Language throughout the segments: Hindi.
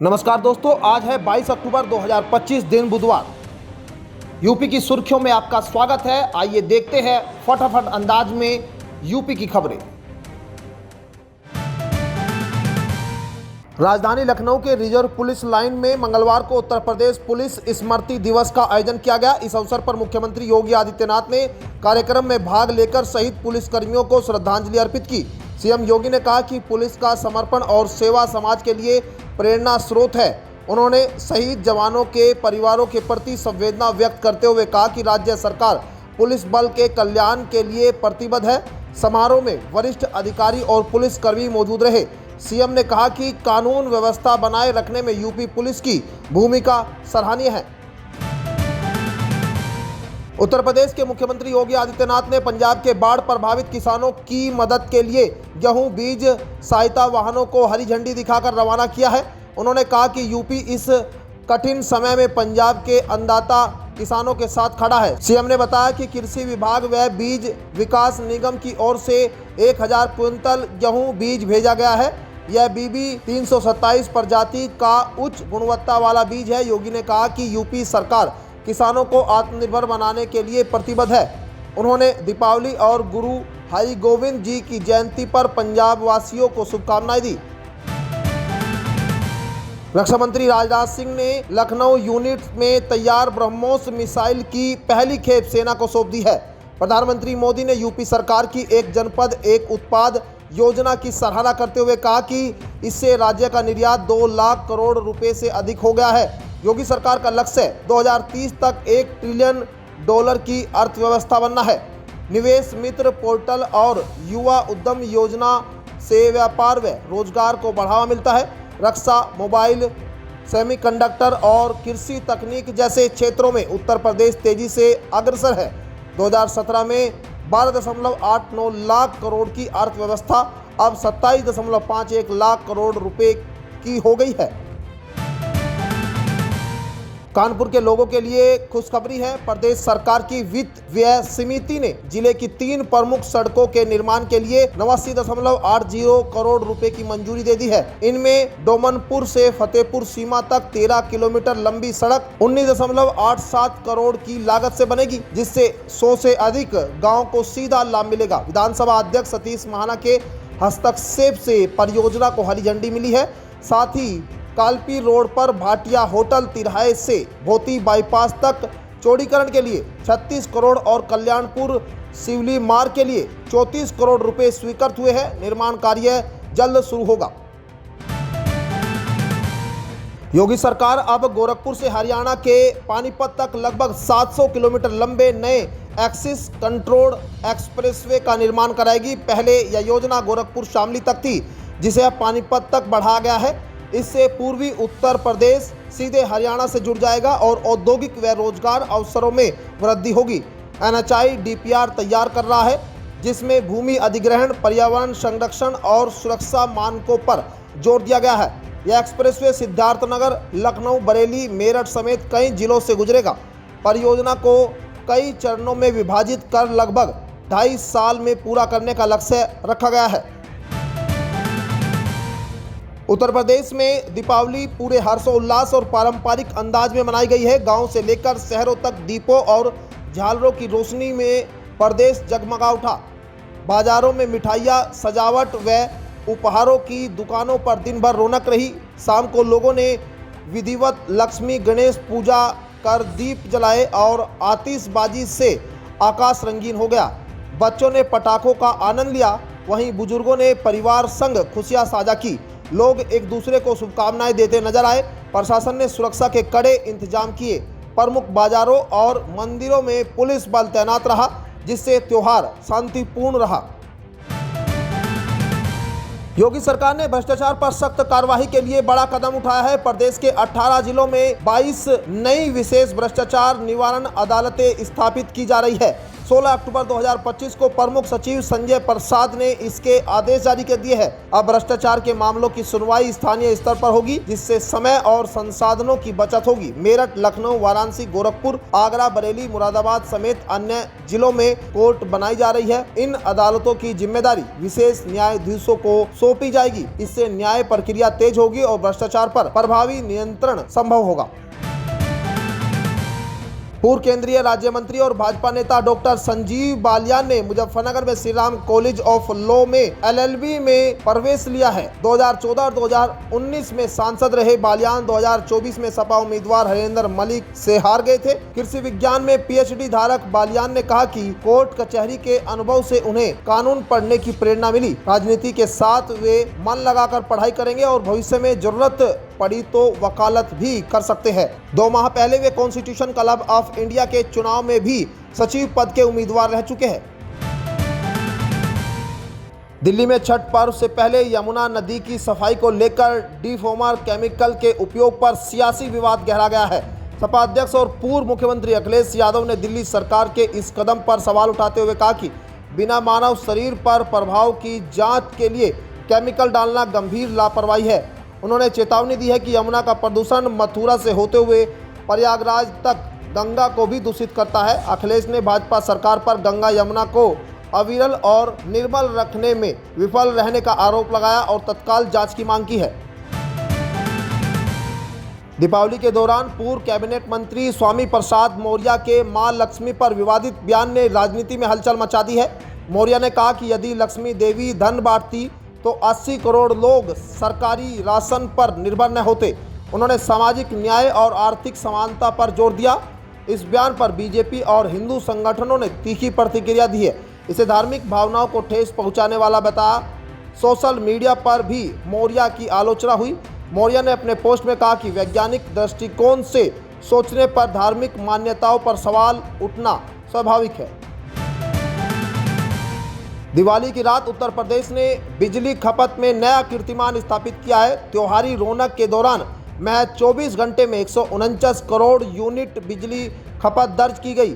नमस्कार दोस्तों, आज है 22 अक्टूबर 2025 दिन बुधवार। यूपी की सुर्खियों में आपका स्वागत है। आइए देखते हैं फटाफट अंदाज में यूपी की खबरें। राजधानी लखनऊ के रिजर्व पुलिस लाइन में मंगलवार को उत्तर प्रदेश पुलिस स्मृति दिवस का आयोजन किया गया। इस अवसर पर मुख्यमंत्री योगी आदित्यनाथ ने कार्यक्रम में भाग लेकर शहीद पुलिसकर्मियों को श्रद्धांजलि अर्पित की। सीएम योगी ने कहा कि पुलिस का समर्पण और सेवा समाज के लिए प्रेरणा स्रोत है। उन्होंने शहीद जवानों के परिवारों के प्रति संवेदना व्यक्त करते हुए कहा कि राज्य सरकार पुलिस बल के कल्याण के लिए प्रतिबद्ध है। समारोह में वरिष्ठ अधिकारी और पुलिसकर्मी मौजूद रहे। सीएम ने कहा कि कानून व्यवस्था बनाए रखने में यूपी पुलिस की भूमिका सराहनीय है। उत्तर प्रदेश के मुख्यमंत्री योगी आदित्यनाथ ने पंजाब के बाढ़ प्रभावित किसानों की मदद के लिए गेहूं बीज सहायता वाहनों को हरी झंडी दिखाकर रवाना किया है। उन्होंने कहा कि यूपी इस कठिन समय में पंजाब के अन्नदाता किसानों के साथ खड़ा है। सीएम ने बताया कि कृषि विभाग व बीज विकास निगम की ओर से 1000 क्विंटल गेहूं बीज भेजा गया है। यह बीबी 327 प्रजाति का उच्च गुणवत्ता वाला बीज है। योगी ने कहा कि यूपी सरकार किसानों को आत्मनिर्भर बनाने के लिए प्रतिबद्ध है। उन्होंने दीपावली और गुरु हरि गोविंद जी की जयंती पर पंजाब वासियों को शुभकामनाएं दी। रक्षा मंत्री राजनाथ सिंह ने लखनऊ यूनिट में तैयार ब्रह्मोस मिसाइल की पहली खेप सेना को सौंप दी है। प्रधानमंत्री मोदी ने यूपी सरकार की एक जनपद एक उत्पाद योजना की सराहना करते हुए कहा कि इससे राज्य का निर्यात 2 लाख करोड़ रुपए से अधिक हो गया है। योगी सरकार का लक्ष्य 2030 तक $1 ट्रिलियन की अर्थव्यवस्था बनना है। निवेश मित्र पोर्टल और युवा उद्यम योजना से व्यापार व रोजगार को बढ़ावा मिलता है। रक्षा, मोबाइल, सेमीकंडक्टर और कृषि तकनीक जैसे क्षेत्रों में उत्तर प्रदेश तेजी से अग्रसर है। 2017 में 12.89 लाख करोड़ की अर्थव्यवस्था अब 27.51 लाख करोड़ रुपए की हो गई है। कानपुर के लोगों के लिए खुशखबरी है। प्रदेश सरकार की वित्त व्यय समिति ने जिले की 3 प्रमुख सड़कों के निर्माण के लिए 89.80 करोड़ रुपए की मंजूरी दे दी है। इनमें डोमनपुर से फतेहपुर सीमा तक 13 किलोमीटर लंबी सड़क 19.87 करोड़ की लागत से बनेगी, जिससे 100 से अधिक गाँव को सीधा लाभ मिलेगा। विधानसभा अध्यक्ष सतीश महाना के हस्तक्षेप से परियोजना को हरी झंडी मिली है। साथ ही कालपी रोड पर भाटिया होटल तिराहे से भोती बाईपास तक चौड़ीकरण के लिए 36 करोड़ और कल्याणपुर शिवली मार्ग के लिए 34 करोड़ रुपए स्वीकृत हुए हैं। निर्माण कार्य जल्द शुरू होगा। योगी सरकार अब गोरखपुर से हरियाणा के पानीपत तक लगभग 700 किलोमीटर लंबे नए एक्सिस कंट्रोल एक्सप्रेसवे का निर्माण कराएगी। पहले यह योजना गोरखपुर शामली तक थी, जिसे अब पानीपत तक बढ़ाया गया है। इससे पूर्वी उत्तर प्रदेश सीधे हरियाणा से जुड़ जाएगा और औद्योगिक व रोजगार अवसरों में वृद्धि होगी। NHAI DPR तैयार कर रहा है, जिसमें भूमि अधिग्रहण, पर्यावरण संरक्षण और सुरक्षा मानकों पर जोर दिया गया है। यह एक्सप्रेसवे सिद्धार्थनगर, लखनऊ, बरेली, मेरठ समेत कई जिलों से गुजरेगा। परियोजना को कई चरणों में विभाजित कर लगभग 2.5 साल में पूरा करने का लक्ष्य रखा गया है। उत्तर प्रदेश में दीपावली पूरे हर्षोल्लास और पारंपरिक अंदाज में मनाई गई है। गांव से लेकर शहरों तक दीपों और झालरों की रोशनी में प्रदेश जगमगा उठा। बाजारों में मिठाइयाँ, सजावट व उपहारों की दुकानों पर दिन भर रौनक रही। शाम को लोगों ने विधिवत लक्ष्मी गणेश पूजा कर दीप जलाए और आतिशबाजी से आकाश रंगीन हो गया। बच्चों ने पटाखों का आनंद लिया, वहीं बुजुर्गों ने परिवार संग खुशियाँ साझा की। लोग एक दूसरे को शुभकामनाएं देते नजर आए। प्रशासन ने सुरक्षा के कड़े इंतजाम किए। प्रमुख बाजारों और मंदिरों में पुलिस बल तैनात रहा, जिससे त्योहार शांतिपूर्ण रहा। योगी सरकार ने भ्रष्टाचार पर सख्त कार्रवाई के लिए बड़ा कदम उठाया है। प्रदेश के 18 जिलों में 22 नई विशेष भ्रष्टाचार निवारण अदालतें स्थापित की जा रही है। 16 अक्टूबर 2025 को प्रमुख सचिव संजय प्रसाद ने इसके आदेश जारी कर दिए हैं। अब भ्रष्टाचार के मामलों की सुनवाई स्थानीय स्तर पर होगी, जिससे समय और संसाधनों की बचत होगी। मेरठ, लखनऊ, वाराणसी, गोरखपुर, आगरा, बरेली, मुरादाबाद समेत अन्य जिलों में कोर्ट बनाई जा रही है। इन अदालतों की जिम्मेदारी विशेष न्यायाधीशों को सौंपी जाएगी। इससे न्याय प्रक्रिया तेज होगी और भ्रष्टाचार पर प्रभावी नियंत्रण संभव होगा। पूर्व केंद्रीय राज्य मंत्री और भाजपा नेता डॉक्टर संजीव बालियान ने मुजफ्फरनगर में Shri Ram college of law में LLB में प्रवेश लिया है। 2014 और 2019 में सांसद रहे बालियान 2024 में सपा उम्मीदवार हरेंद्र मलिक से हार गए थे। कृषि विज्ञान में PhD धारक बालियान ने कहा कि कोर्ट कचहरी के अनुभव से उन्हें कानून पढ़ने की प्रेरणा मिली। राजनीति के साथ वे मन लगाकर पढ़ाई करेंगे और भविष्य में जरूरत पड़ी तो वकालत भी कर सकते हैं। 2 माह पहले वे कॉन्स्टिट्यूशन क्लब ऑफ इंडिया के चुनाव में भी सचिव पद के उम्मीदवार रह चुके हैं। दिल्ली में छठ पर्व से पहले यमुना नदी की सफाई को लेकर डिफोमर केमिकल के उपयोग पर सियासी विवाद गहरा गया है। सपा अध्यक्ष और पूर्व मुख्यमंत्री अखिलेश यादव ने दिल्ली सरकार के इस कदम पर सवाल उठाते हुए कहा कि बिना मानव शरीर पर प्रभाव की जांच के लिए केमिकल डालना गंभीर लापरवाही है। उन्होंने चेतावनी दी है कि यमुना का प्रदूषण मथुरा से होते हुए प्रयागराज तक गंगा को भी दूषित करता है। अखिलेश ने भाजपा सरकार पर गंगा यमुना को अविरल और निर्मल रखने में विफल रहने का आरोप लगाया और तत्काल जांच की मांग की है। दीपावली के दौरान पूर्व कैबिनेट मंत्री स्वामी प्रसाद मौर्य के मां लक्ष्मी पर विवादित बयान ने राजनीति में हलचल मचा दी है। मौर्य ने कहा कि यदि लक्ष्मी देवी धन बांटती तो 80 करोड़ लोग सरकारी राशन पर निर्भर न होते। उन्होंने सामाजिक न्याय और आर्थिक समानता पर जोर दिया। इस बयान पर बीजेपी और हिंदू संगठनों ने तीखी प्रतिक्रिया दी है। इसे धार्मिक भावनाओं को ठेस पहुंचाने वाला बताया। सोशल मीडिया पर भी मौर्य की आलोचना हुई। मौर्य ने अपने पोस्ट में कहा कि वैज्ञानिक दृष्टिकोण से सोचने पर धार्मिक मान्यताओं पर सवाल उठना स्वाभाविक है। दिवाली की रात उत्तर प्रदेश ने बिजली खपत में नया कीर्तिमान स्थापित किया है। त्योहारी रौनक के दौरान महज 24 घंटे में 149 करोड़ यूनिट बिजली खपत दर्ज की गई,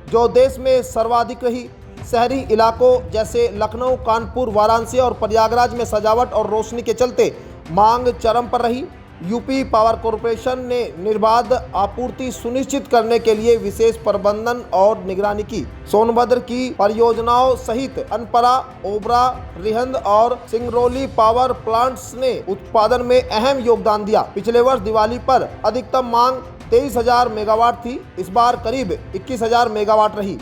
जो देश में सर्वाधिक रही। शहरी इलाकों जैसे लखनऊ, कानपुर, वाराणसी और प्रयागराज में सजावट और रोशनी के चलते मांग चरम पर रही। यूपी पावर कॉरपोरेशन ने निर्बाध आपूर्ति सुनिश्चित करने के लिए विशेष प्रबंधन और निगरानी की। सोनभद्र की परियोजनाओं सहित अनपरा, ओबरा, रिहंद और सिंगरौली पावर प्लांट्स ने उत्पादन में अहम योगदान दिया। पिछले वर्ष दिवाली पर अधिकतम मांग 23,000 मेगावाट थी। इस बार करीब 21,000 मेगावाट रही।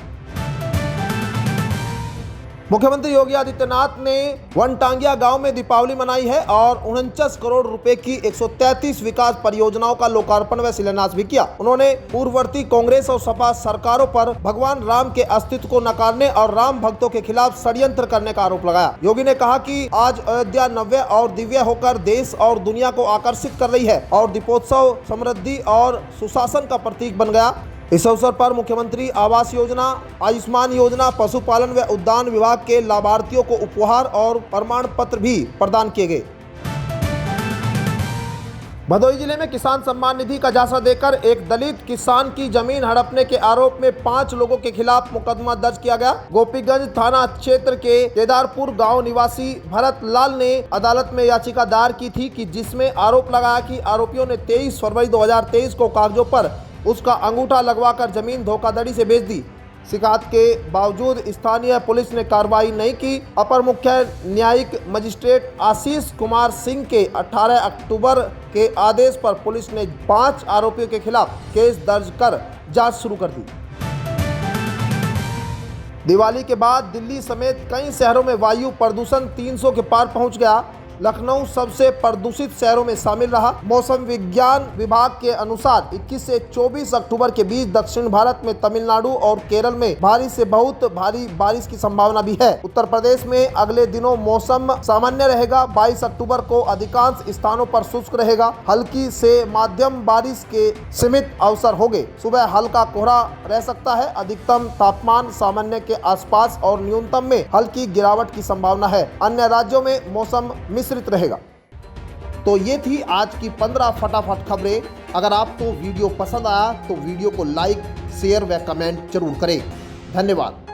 मुख्यमंत्री योगी आदित्यनाथ ने वनटांगिया गांव में दीपावली मनाई है और 49 करोड़ रुपए की 133 विकास परियोजनाओं का लोकार्पण व शिलान्यास भी किया। उन्होंने पूर्ववर्ती कांग्रेस और सपा सरकारों पर भगवान राम के अस्तित्व को नकारने और राम भक्तों के खिलाफ षड्यंत्र करने का आरोप लगाया। योगी ने कहा कि आज अयोध्या नव्य और दिव्य होकर देश और दुनिया को आकर्षित कर रही है और दीपोत्सव समृद्धि और सुशासन का प्रतीक बन गया। इस अवसर पर मुख्यमंत्री आवास योजना, आयुष्मान योजना, पशुपालन व उद्यान विभाग के लाभार्थियों को उपहार और प्रमाण पत्र भी प्रदान किए गए। भदोही जिले में किसान सम्मान निधि का झांसा देकर एक दलित किसान की जमीन हड़पने के आरोप में 5 लोगों के खिलाफ मुकदमा दर्ज किया गया। गोपीगंज थाना क्षेत्र के केदारपुर गांव निवासी भरत लाल ने अदालत में याचिका दायर की थी कि जिसमें आरोप लगाया कि आरोपियों ने 23 फरवरी 2023 को कागजों पर उसका अंगूठा लगवाकर जमीन धोखाधड़ी से बेच दी। शिकायत के बावजूद स्थानीय पुलिस ने कार्रवाई नहीं की। अपर मुख्य न्यायिक मजिस्ट्रेट आशीष कुमार सिंह के 18 अक्टूबर के आदेश पर पुलिस ने 5 आरोपियों के खिलाफ केस दर्ज कर जांच शुरू कर दी। दिवाली के बाद दिल्ली समेत कई शहरों में वायु प्रदूषण 300 के पार पहुंच गया। लखनऊ सबसे प्रदूषित शहरों में शामिल रहा। मौसम विज्ञान विभाग के अनुसार 21 से 24 अक्टूबर के बीच दक्षिण भारत में तमिलनाडु और केरल में भारी से बहुत भारी बारिश की संभावना भी है। उत्तर प्रदेश में अगले दिनों मौसम सामान्य रहेगा। 22 अक्टूबर को अधिकांश स्थानों पर शुष्क रहेगा। हल्की से माध्यम बारिश के सीमित अवसर होंगे। सुबह हल्का कोहरा रह सकता है। अधिकतम तापमान सामान्य के आसपास और न्यूनतम में हल्की गिरावट की संभावना है। अन्य राज्यों में मौसम मिश्रित रहेगा। तो ये थी आज की 15 फटाफट खबरें। अगर आपको वीडियो पसंद आया तो वीडियो को लाइक, शेयर व कमेंट जरूर करें। धन्यवाद।